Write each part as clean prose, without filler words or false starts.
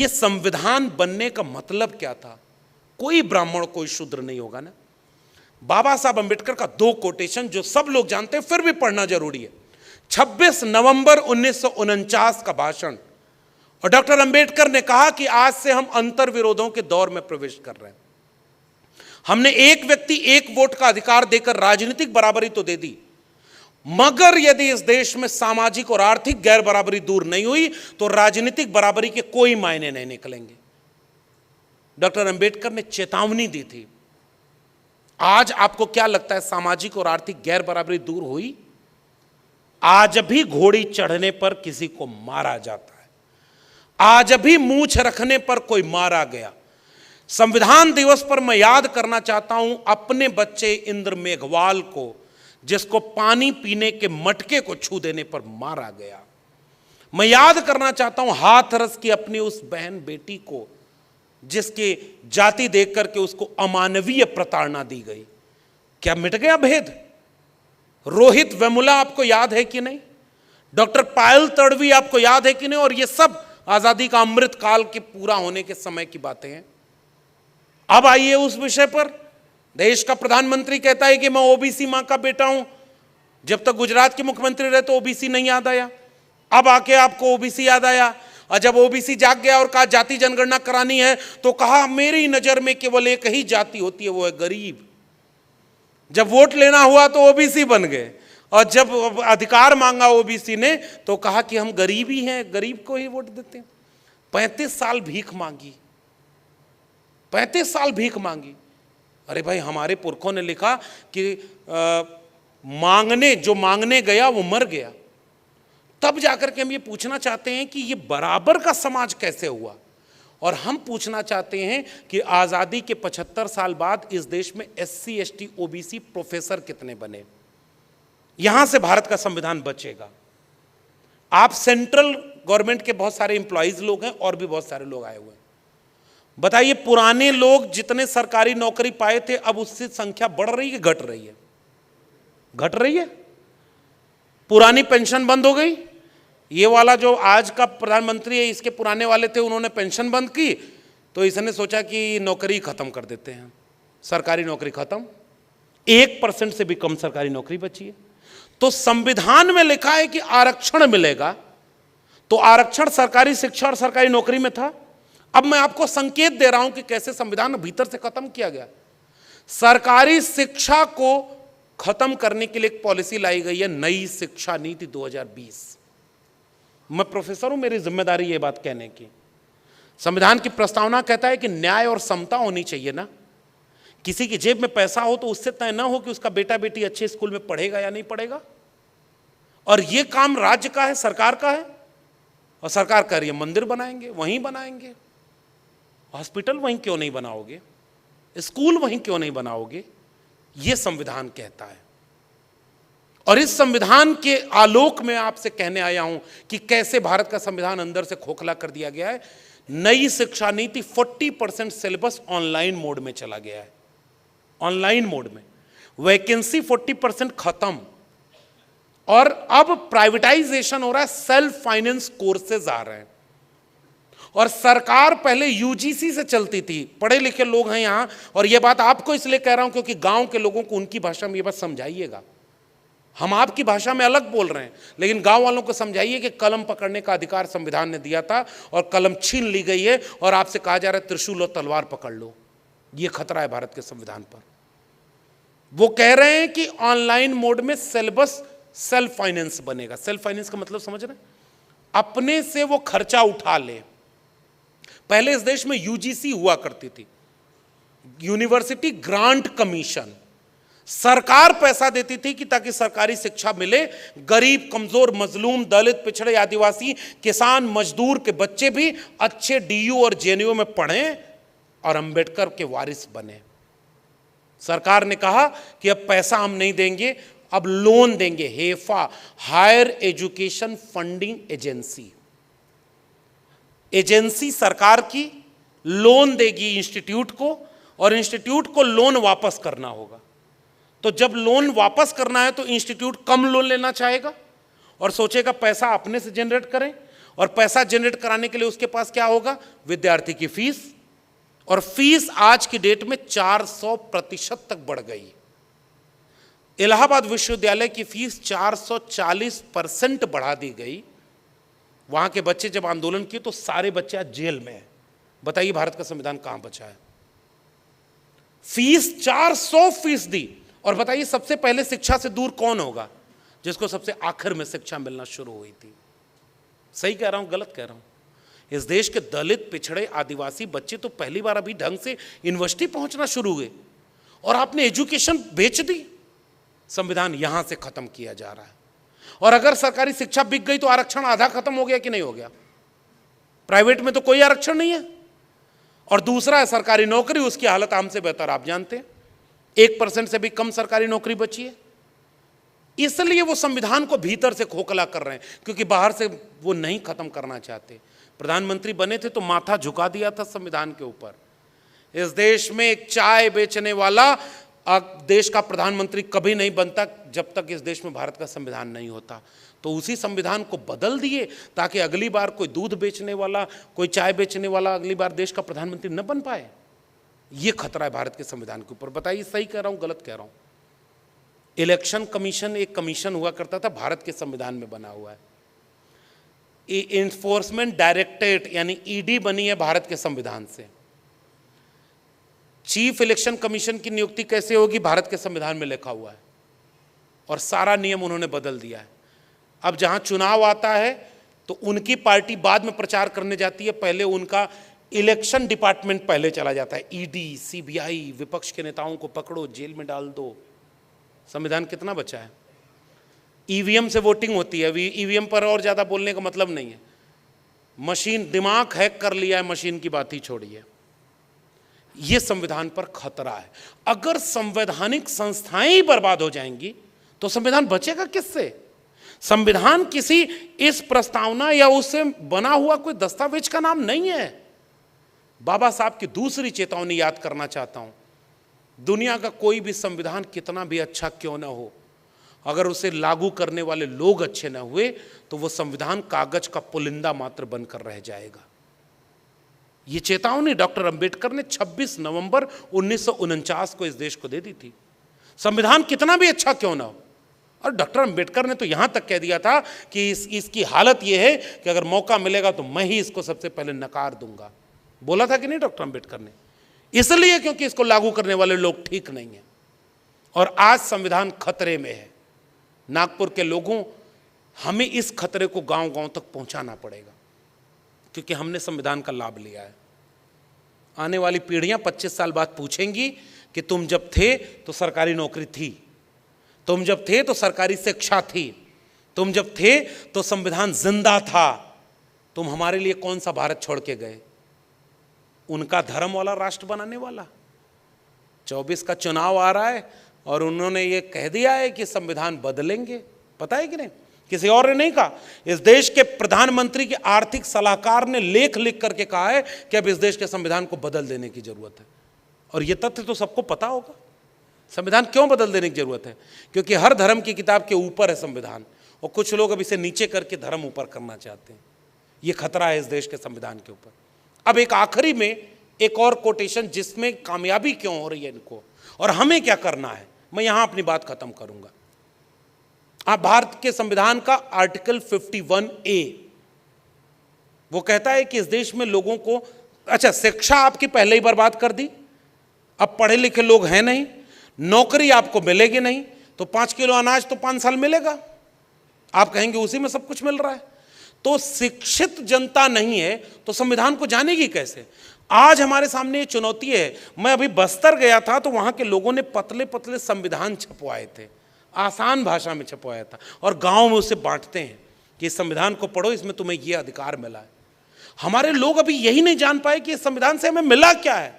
ये संविधान बनने का मतलब क्या था? कोई ब्राह्मण कोई शूद्र नहीं होगा ना। बाबा साहब अंबेडकर का 2 कोटेशन जो सब लोग जानते हैं फिर भी पढ़ना जरूरी है। 26 नवंबर 1949 का भाषण, और डॉक्टर अंबेडकर ने कहा कि आज से हम अंतर विरोधों के दौर में प्रवेश कर रहे हैं। हमने एक व्यक्ति एक वोट का अधिकार देकर राजनीतिक बराबरी तो दे दी, मगर यदि इस देश में सामाजिक और आर्थिक गैर बराबरी दूर नहीं हुई तो राजनीतिक बराबरी के कोई मायने नहीं निकलेंगे। डॉक्टर अंबेडकर ने चेतावनी दी थी। आज आपको क्या लगता है, सामाजिक और आर्थिक गैर बराबरी दूर हुई? आज भी घोड़ी चढ़ने पर किसी को मारा जाता है, आज भी मूंछ रखने पर कोई मारा गया। संविधान दिवस पर मैं याद करना चाहता हूं अपने बच्चे इंद्र मेघवाल को, जिसको पानी पीने के मटके को छू देने पर मारा गया। मैं याद करना चाहता हूं हाथरस की अपनी उस बहन बेटी को, जिसके जाति देख करके उसको अमानवीय प्रताड़ना दी गई। क्या मिट गया भेद? रोहित वेमुला आपको याद है कि नहीं? डॉक्टर पायल तड़वी आपको याद है कि नहीं? और ये सब आजादी का अमृत काल के पूरा होने के समय की बातें हैं। अब आइए उस विषय पर। देश का प्रधानमंत्री कहता है कि मैं ओबीसी मां का बेटा हूं। जब तक गुजरात के मुख्यमंत्री रहे तो ओबीसी नहीं याद आया, अब आके आपको ओबीसी याद आया। और जब ओबीसी जाग गया और कहा जाति जनगणना करानी है तो कहा मेरी नजर में केवल एक ही जाति होती है, वो है गरीब। जब वोट लेना हुआ तो ओबीसी बन गए, और जब अधिकार मांगा ओबीसी ने तो कहा कि हम गरीब ही हैं, गरीब को ही वोट देते हैं। 35 साल भीख मांगी, 35 साल भीख मांगी। अरे भाई, हमारे पुरखों ने लिखा कि जो मांगने गया वो मर गया। तब जाकर के हम ये पूछना चाहते हैं कि ये बराबर का समाज कैसे हुआ, और हम पूछना चाहते हैं कि आज़ादी के 75 साल बाद इस देश में SC ST OBC प्रोफेसर कितने बने। यहां से भारत का संविधान बचेगा। आप सेंट्रल गवर्नमेंट के बहुत सारे एम्प्लॉइज लोग हैं और भी बहुत सारे लोग आए हुए हैं। बताइए, पुराने लोग जितने सरकारी नौकरी पाए थे अब उससे संख्या बढ़ रही है, घट रही है? घट रही है। पुरानी पेंशन बंद हो गई। ये वाला जो आज का प्रधानमंत्री है, इसके पुराने वाले थे, उन्होंने पेंशन बंद की तो इसने सोचा कि नौकरी खत्म कर देते हैं, सरकारी नौकरी खत्म। 1% से भी कम सरकारी नौकरी बची है। तो संविधान में लिखा है कि आरक्षण मिलेगा, तो आरक्षण सरकारी शिक्षा और सरकारी नौकरी में था। अब मैं आपको संकेत दे रहा हूं कि कैसे संविधान भीतर से खत्म किया गया। सरकारी शिक्षा को खत्म करने के लिए एक पॉलिसी लाई गई है, नई शिक्षा नीति 2020। मैं प्रोफेसर हूं, मेरी जिम्मेदारी ये बात कहने की। संविधान की प्रस्तावना कहता है कि न्याय और समता होनी चाहिए ना। किसी की जेब में पैसा हो तो उससे तय ना हो कि उसका बेटा बेटी अच्छे स्कूल में पढ़ेगा या नहीं पढ़ेगा। और ये काम राज्य का है, सरकार का है, और सरकार कह रही है मंदिर बनाएंगे, वहीं बनाएंगे। हॉस्पिटल वहीं क्यों नहीं बनाओगे? स्कूल वहीं क्यों नहीं बनाओगे? ये संविधान कहता है। और इस संविधान के आलोक में आपसे कहने आया हूं कि कैसे भारत का संविधान अंदर से खोखला कर दिया गया है। नई शिक्षा नीति 40% सिलेबस ऑनलाइन मोड में चला गया है। ऑनलाइन मोड में वैकेंसी 40% खत्म, और अब प्राइवेटाइजेशन हो रहा है, सेल्फ फाइनेंस कोर्सेज आ रहे हैं। और सरकार पहले यूजीसी से चलती थी, पढ़े लिखे लोग हैं यहां, और यह बात आपको इसलिए कह रहा हूं क्योंकि गांव के लोगों को उनकी भाषा में यह बात समझाइएगा। हम आपकी भाषा में अलग बोल रहे हैं, लेकिन गांव वालों को समझाइए कि कलम पकड़ने का अधिकार संविधान ने दिया था और कलम छीन ली गई है, और आपसे कहा जा रहा है त्रिशूल और तलवार पकड़ लो। यह खतरा है भारत के संविधान पर। वो कह रहे हैं कि ऑनलाइन मोड में सिलेबस सेल्फ फाइनेंस बनेगा। सेल्फ फाइनेंस का मतलब समझ रहे हैं? अपने से वो खर्चा उठा ले। पहले इस देश में यूजीसी हुआ करती थी, यूनिवर्सिटी ग्रांट कमीशन। सरकार पैसा देती थी कि ताकि सरकारी शिक्षा मिले, गरीब, कमजोर, मजलूम, दलित, पिछड़े, आदिवासी, किसान, मजदूर के बच्चे भी अच्छे डीयू और जेएनयू में पढ़ें और अंबेडकर के वारिस बने। सरकार ने कहा कि अब पैसा हम नहीं देंगे, अब लोन देंगे। HEFA, higher education funding agency, agency सरकार की लोन देगी इंस्टीट्यूट को, और इंस्टीट्यूट को लोन वापस करना होगा। तो जब लोन वापस करना है तो इंस्टीट्यूट कम लोन लेना चाहेगा और सोचेगा पैसा अपने से जनरेट करें, और पैसा जनरेट कराने के लिए उसके पास क्या होगा? विद्यार्थी की फीस। और फीस आज की डेट में 400% तक बढ़ गई। इलाहाबाद विश्वविद्यालय की फीस 440% बढ़ा दी गई। वहां के बच्चे जब आंदोलन किए तो सारे बच्चे आज जेल में हैं। बताइए भारत का संविधान कहां बचा है? फीस 400%। और बताइए सबसे पहले शिक्षा से दूर कौन होगा? जिसको सबसे आखिर में शिक्षा मिलना शुरू हुई थी। सही कह रहा हूं, गलत कह रहा हूं? इस देश के दलित, पिछड़े, आदिवासी बच्चे तो पहली बार अभी ढंग से यूनिवर्सिटी पहुंचना शुरू हुए, और आपने एजुकेशन बेच दी। संविधान यहां से खत्म किया जा रहा है। और अगर सरकारी शिक्षा बिक गई तो आरक्षण आधा खत्म हो गया कि नहीं हो गया? प्राइवेट में तो कोई आरक्षण नहीं है। और दूसरा है सरकारी नौकरी, उसकी हालत हमसे बेहतर आप जानते हैं। 1% से भी कम सरकारी नौकरी बची है। इसलिए वो संविधान को भीतर से खोखला कर रहे हैं, क्योंकि बाहर से वो नहीं खत्म करना चाहते। प्रधानमंत्री बने थे तो माथा झुका दिया था संविधान के ऊपर। इस देश में एक चाय बेचने वाला देश का प्रधानमंत्री कभी नहीं बनता जब तक इस देश में भारत का संविधान नहीं होता। तो उसी संविधान को बदल दिए ताकि अगली बार कोई दूध बेचने वाला, कोई चाय बेचने वाला अगली बार देश का प्रधानमंत्री न बन पाए। ये खतरा है भारत के संविधान के ऊपर। बताइए सही कह रहा हूं, गलत कह रहा हूं? इलेक्शन कमीशन एक कमीशन हुआ करता था, भारत के संविधान में बना हुआ है। इन्फोर्समेंट डायरेक्टरेट यानी ईडी बनी है भारत के संविधान से। चीफ इलेक्शन कमीशन की नियुक्ति कैसे होगी? भारत के संविधान में लिखा हुआ है। और सारा नियम उन्होंने बदल दिया है। अब जहां चुनाव आता है तो उनकी पार्टी बाद में प्रचार करने जाती है, पहले उनका इलेक्शन डिपार्टमेंट पहले चला जाता है। ईडी, सीबीआई, विपक्ष के नेताओं को पकड़ो, जेल में डाल दो। संविधान कितना बचा है? ईवीएम से वोटिंग होती है। ईवीएम पर और ज्यादा बोलने का मतलब नहीं है। मशीन, दिमाग हैक कर लिया है, मशीन की बात ही छोड़िए। यह संविधान पर खतरा है। अगर संवैधानिक संस्थाएं ही बर्बाद हो जाएंगी तो संविधान बचेगा किससे? संविधान किसी इस प्रस्तावना या उससे बना हुआ कोई दस्तावेज का नाम नहीं है। बाबा साहब की दूसरी चेतावनी याद करना चाहता हूं। दुनिया का कोई भी संविधान कितना भी अच्छा क्यों ना हो, अगर उसे लागू करने वाले लोग अच्छे ना हुए तो वो संविधान कागज का पुलिंदा मात्र बनकर रह जाएगा। ये चेतावनी डॉक्टर अंबेडकर ने 26 नवंबर 1949 को इस देश को दे दी थी। संविधान कितना भी अच्छा क्यों ना हो। और डॉक्टर अंबेडकर ने तो यहां तक कह दिया था कि इसकी हालत यह है कि अगर मौका मिलेगा तो मैं ही इसको सबसे पहले नकार दूंगा। बोला था कि नहीं डॉक्टर अंबेडकर ने? इसलिए क्योंकि इसको लागू करने वाले लोग ठीक नहीं है। और आज संविधान खतरे में है। नागपुर के लोगों, हमें इस खतरे को गांव गांव तक पहुंचाना पड़ेगा, क्योंकि हमने संविधान का लाभ लिया है। आने वाली पीढ़ियां 25 साल बाद पूछेंगी कि तुम जब थे तो सरकारी नौकरी थी, तुम जब थे तो सरकारी शिक्षा थी, तुम जब थे तो संविधान जिंदा था, तुम हमारे लिए कौन सा भारत छोड़ के गए? उनका धर्म वाला राष्ट्र बनाने वाला। 24 का चुनाव आ रहा है और उन्होंने ये कह दिया है कि संविधान बदलेंगे। पता है कि नहीं? किसी और ने नहीं कहा। इस देश के प्रधानमंत्री के आर्थिक सलाहकार ने लेख लिख करके कहा है कि अब इस देश के संविधान को बदल देने की जरूरत है। और यह तथ्य तो सबको पता होगा। संविधान क्यों बदल देने की जरूरत है? क्योंकि हर धर्म की किताब के ऊपर है संविधान, और कुछ लोग अब इसे नीचे करके धर्म ऊपर करना चाहते हैं। यह खतरा है इस देश के संविधान के ऊपर। अब एक आखिरी में एक और कोटेशन, जिसमें कामयाबी क्यों हो रही है इनको और हमें क्या करना है, मैं यहां अपनी बात खत्म करूंगा। आप भारत के संविधान का आर्टिकल 51A, वो कहता है कि इस देश में लोगों को, अच्छा शिक्षा आपकी पहले ही बर्बाद कर दी, अब पढ़े लिखे लोग हैं नहीं, नौकरी आपको मिलेगी नहीं, तो 5 किलो अनाज तो 5 साल मिलेगा, आप कहेंगे उसी में सब कुछ मिल रहा है। तो शिक्षित जनता नहीं है तो संविधान को जानेगी कैसे? आज हमारे सामने ये चुनौती है। मैं अभी बस्तर गया था तो वहां के लोगों ने पतले पतले संविधान छपवाए थे, आसान भाषा में छपवाया था, और गांव में उसे बांटते हैं कि इस संविधान को पढ़ो, इसमें तुम्हें यह अधिकार मिला है। हमारे लोग अभी यही नहीं जान पाए कि इस संविधान से हमें मिला क्या है।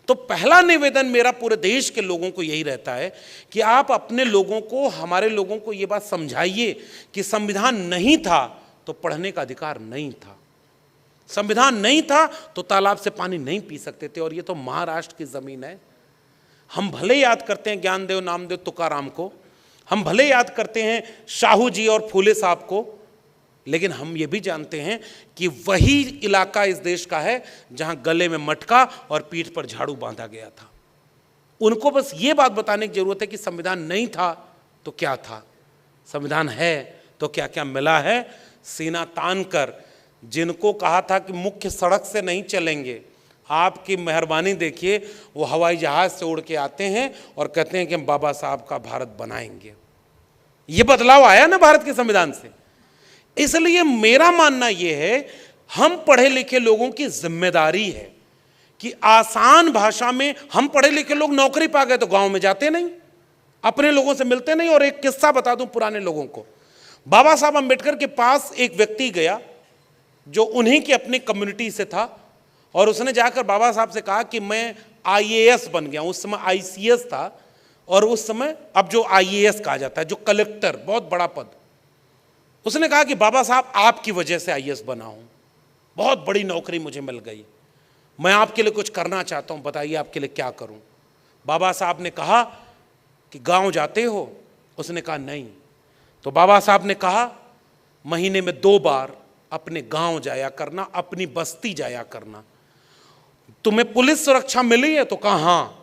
तो पहला निवेदन मेरा पूरे देश के लोगों को यही रहता है कि आप अपने लोगों को, हमारे लोगों को यह बात समझाइए कि संविधान नहीं था तो पढ़ने का अधिकार नहीं था, संविधान नहीं था तो तालाब से पानी नहीं पी सकते थे। और ये तो महाराष्ट्र की जमीन है। हम भले याद करते हैं ज्ञानदेव, नामदेव, तुकाराम को, हम भले याद करते हैं शाहू जी और फूले साहब को, लेकिन हम ये भी जानते हैं कि वही इलाका इस देश का है जहां गले में मटका और पीठ पर झाड़ू बांधा गया था। उनको बस ये बात बताने की जरूरत है कि संविधान नहीं था तो क्या था, संविधान है तो क्या क्या मिला है। सीना तान कर जिनको कहा था कि मुख्य सड़क से नहीं चलेंगे, आपकी मेहरबानी देखिए, वो हवाई जहाज से उड़ के आते हैं और कहते हैं कि हम बाबा साहब का भारत बनाएंगे। ये बदलाव आया ना भारत के संविधान से। इसलिए मेरा मानना यह है, हम पढ़े लिखे लोगों की जिम्मेदारी है कि आसान भाषा में, हम पढ़े लिखे लोग नौकरी पा गए तो गांव में जाते नहीं, अपने लोगों से मिलते नहीं। और एक किस्सा बता दूं पुराने लोगों को, बाबा साहब अंबेडकर के पास एक व्यक्ति गया जो उन्हीं की अपनी कम्युनिटी से था, और उसने जाकर बाबा साहब से कहा कि मैं आईएएस बन गया। उस समय आईसीएस था, और उस समय अब जो आईएएस कहा जाता है, जो कलेक्टर, बहुत बड़ा पद। उसने कहा कि बाबा साहब आपकी वजह से आईएएस बना हूं, बहुत बड़ी नौकरी मुझे मिल गई, मैं आपके लिए कुछ करना चाहता हूं, बताइए आपके लिए क्या करूं। बाबा साहब ने कहा कि गांव जाते हो? उसने कहा नहीं। तो बाबा साहब ने कहा महीने में 2 बार अपने गांव जाया करना, अपनी बस्ती जाया करना। तुम्हें पुलिस सुरक्षा मिली है? तो कहा हाँ।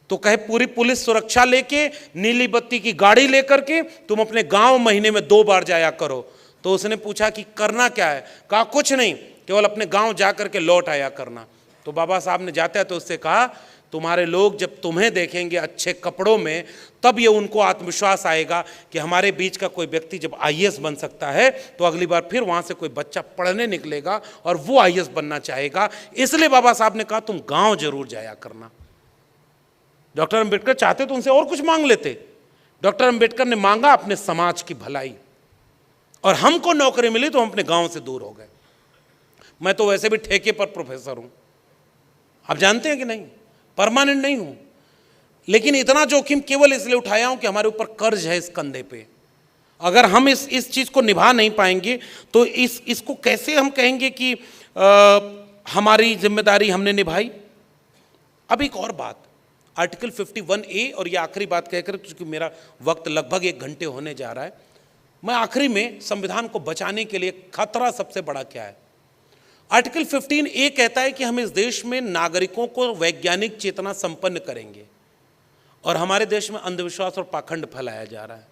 तो कहे पूरी पुलिस सुरक्षा लेके, नीली बत्ती की गाड़ी लेकर के तुम अपने गांव महीने में 2 बार जाया करो। तो उसने पूछा कि करना क्या है? कहा कुछ नहीं, केवल अपने गांव जा करके लौट आया करना। तो बाबा साहब ने जाते हैं तो उससे कहा तुम्हारे लोग जब तुम्हें देखेंगे अच्छे कपड़ों में, तब ये उनको आत्मविश्वास आएगा कि हमारे बीच का कोई व्यक्ति जब आईएएस बन सकता है तो अगली बार फिर वहां से कोई बच्चा पढ़ने निकलेगा और वो आईएएस बनना चाहेगा। इसलिए बाबा साहब ने कहा तुम गांव जरूर जाया करना। डॉक्टर अंबेडकर चाहते तो उनसे और कुछ मांग लेते। डॉक्टर अंबेडकर ने मांगा अपने समाज की भलाई, और हमको नौकरी मिली तो हम अपने गांव से दूर हो गए। मैं तो वैसे भी ठेके पर प्रोफेसर हूं, आप जानते हैं कि नहीं, परमानेंट नहीं हूं, लेकिन इतना जोखिम केवल इसलिए उठाया हूं कि हमारे ऊपर कर्ज है इस कंधे पे। अगर हम इस चीज को निभा नहीं पाएंगे तो इसको कैसे हम कहेंगे कि हमारी जिम्मेदारी हमने निभाई। अब एक और बात, आर्टिकल 51A, और ये आखिरी बात कहकर, क्योंकि मेरा वक्त लगभग 1 घंटे होने जा रहा है, मैं आखिरी में संविधान को बचाने के लिए खतरा सबसे बड़ा क्या है। आर्टिकल 15A कहता है कि हम इस देश में नागरिकों को वैज्ञानिक चेतना संपन्न करेंगे, और हमारे देश में अंधविश्वास और पाखंड फैलाया जा रहा है।